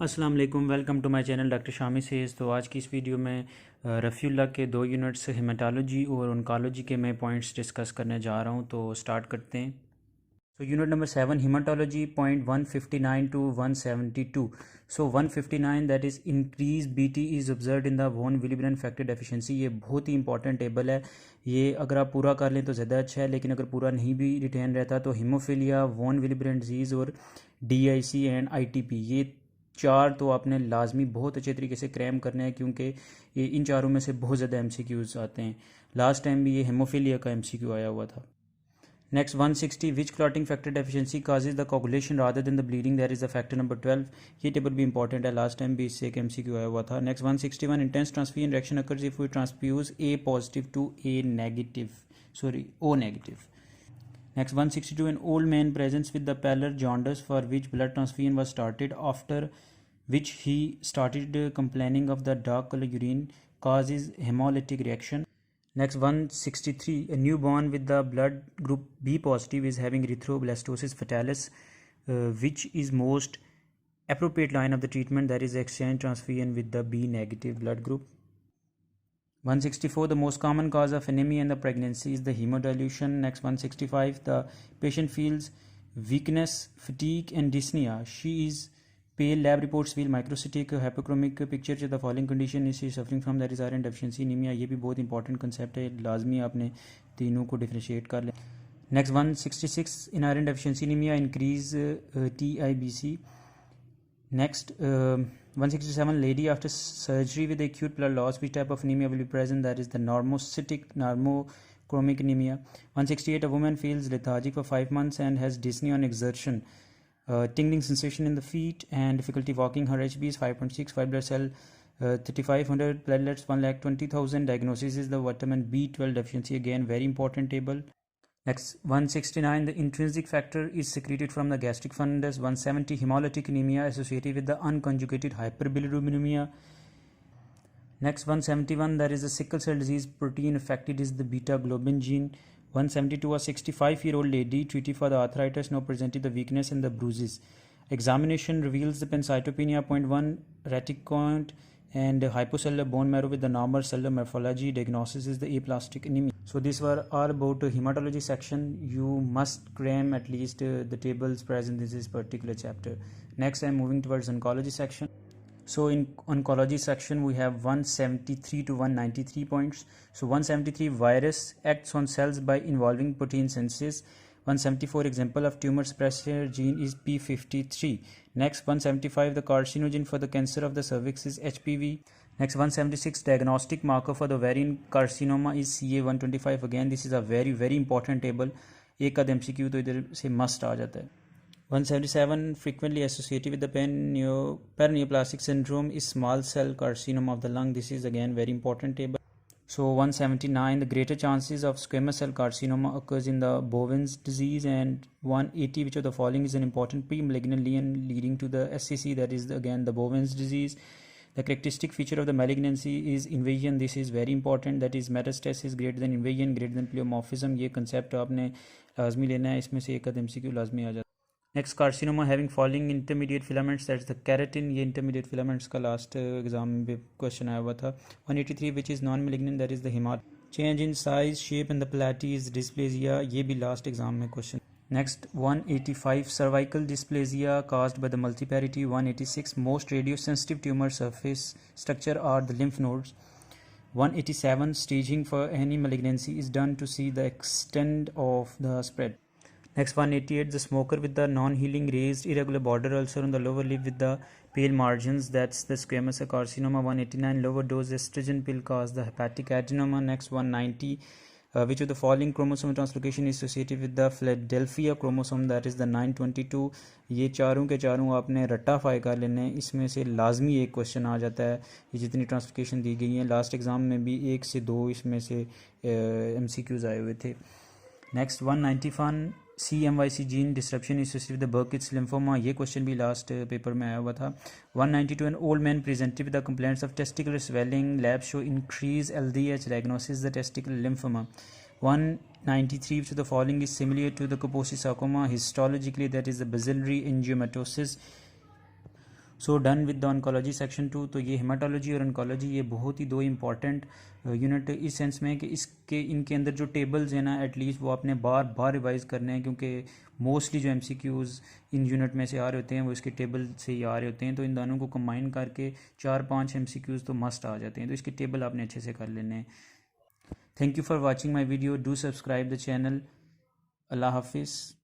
अस्सलाम वालेकुम, welcome to my channel doctor Shami says. तो आज की इस वीडियो में रफ़ीउल्लाह के 2 यूनिट्स हेमाटोलॉजी और ओंकोलॉजी के मैं पॉइंट्स डिस्कस करने जा रहा हूं। तो स्टार्ट करते हैं। तो unit number 7 haematology point 159 to 172। So 159 that is increase BT is observed in the von Willebrand factor deficiency. ये बहुत ही इंपॉर्टेंट टेबल है। ये अगर आप पूरा कर लें तो ज़्यादा अच्छा है, लेकिन अगर पूरा नहीं भी रिटेन रहता तो हीमोफीलिया, वॉन विलिब्रेन डिजीज़ और डीआईसी एंड आईटीपी, ये चार तो आपने लाजमी बहुत अच्छे तरीके से क्रैम करना है, क्योंकि ये इन चारों में से बहुत ज़्यादा एमसीक्यूज़ आते हैं। लास्ट टाइम भी ये हेमोफीलिया का एमसीक्यू आया हुआ था। Next 160 which clotting factor deficiency causes the coagulation rather than the bleeding, that is the factor number 12। ये टेबल भी इंपॉर्टेंट है, लास्ट टाइम भी इससे एक एमसीक्यू आया हुआ था। Next 161 intense transfusion reaction occurs if we transfuse A positive to A negative, sorry O negative. Next 162 an old man presents with the pallor jaundice for which blood transfusion was started, after which he started complaining of the dark color urine causes hemolytic reaction. Next 163 a newborn with the blood group B positive is having erythroblastosis fetalis, which is most appropriate line of the treatment, that is exchange transfusion with the B negative blood group. 164 the most common cause of anemia in the pregnancy is the hemodilution. Next 165 the patient feels weakness, fatigue and dyspnea. She is pale, lab reports feel microcytic, hypochromic picture to the following condition is she suffering from, that is iron deficiency anemia. ये भी बहुत important concept है, लाजमी आपने तीनों को differentiate कर लें। Next 166 in iron deficiency anemia increase TIBC. Next 167 lady after surgery with acute blood loss, which type of anemia will be present, that is the normocytic normochromic anemia. 168 a woman feels lethargic for 5 months and has dyspnea on exertion, tingling sensation in the feet and difficulty walking. Her HB is 5.6, white blood cell 3500, platelets 1,20,000. Diagnosis is the vitamin B12 deficiency, again very important table. Next 169 the intrinsic factor is secreted from the gastric fundus. 170 hemolytic anemia associated with the unconjugated hyperbilirubinemia. Next 171 there is a sickle cell disease protein affected is the beta globin gene. 172 a 65-year-old lady treated for the arthritis now presented the weakness and the bruises. Examination reveals the pancytopenia 0.1, reticuloid and hypocellular bone marrow with the normal cellular morphology. Diagnosis is the aplastic anemia. So these were all about hematology section. You must cram at least the tables present in this particular chapter. Next I'm moving towards oncology section. So in oncology section we have 173 to 193 points. So 173 virus acts on cells by involving protein synthesis. 174 example of tumor suppressor gene is P53. Next 175 the carcinogen for the cancer of the cervix is HPV. Next 176 diagnostic marker for the ovarian carcinoma is CA125. again this is a very important table, एक आध MCQ तो इधर से must आ जाता है। 177 frequently associated with the paraneoplastic syndrome is small cell carcinoma of the lung. This is again very important table. So 179 the greater chances of squamous cell carcinoma occurs in the Bowen's disease. And 180 which of the following is an important pre-malignant lesion leading to the SCC, that is again the Bowen's disease. The characteristic feature of the malignancy is invasion. This is very important, that is metastasis greater than invasion greater than pleomorphism. ये concept आपने लाजमी लेना है, इसमें से एक आध MCQ लाजमी आ जाता है। Next carcinoma having falling intermediate filaments, that's the keratin. ये इंटरमीडिएट फिलामेंट्स का लास्ट एग्जाम में क्वेश्चन आया हुआ था। 183 which is non malignant, that is the hamartoma. Change in size shape and the प्लेटीज डिस्प्लेजिया, ये भी लास्ट एग्जाम में question. Next 185 cervical dysplasia caused by the multiparity. 186 most radio sensitive tumour surface structure are the lymph nodes. 187 staging for any malignancy is done to see the extent of the spread. Next 188 the smoker with the non-healing raised irregular border ulcer on the lower lip with the pale margins, that's the squamous cell carcinoma. 189 lower dose estrogen pill caused the hepatic adenoma. Next 190 which of the following chromosome translocation is associated with the Philadelphia chromosome, that is the 922. ये चारों के चारों आपने रट्टाफाई कर लेने, इसमें से लाजमी एक क्वेश्चन आ जाता है। ये जितनी ट्रांसलोकेशन दी गई हैं लास्ट एग्जाम में भी 1 से 2 इसमें से MCQs आए हुए थे। Next 191 CMYC gene disruption associated with the Burkitt's lymphoma, ये क्वेश्चन भी लास्ट पेपर में आया हुआ था। 192 an old man presented with the complaints of testicular swelling, lab show increase LDH, diagnosis the testicular lymphoma. 193 which of the following is similar to the Kaposi sarcoma histologically, that is the basilarity angiomatosis. So done with the oncology section 2। तो ये haematology और oncology ये बहुत ही दो important unit इस sense में कि इनके अंदर जो टेबल्स हैं ना एटलीस्ट वो आपने बार बार रिवाइज करने हैं, क्योंकि मोस्टली जो एमसीक्यूज़ इन यूनिट में से आ रहे होते हैं वो इसके टेबल से ही आ रहे होते हैं। तो इन दोनों को कंबाइन करके 4-5 एमसीक्यूज़ तो मस्ट आ जाते हैं, तो इसके टेबल आपने अच्छे से कर लेने हैं। Thank you for watching my video, do subscribe the channel. अल्लाह हाफिज़।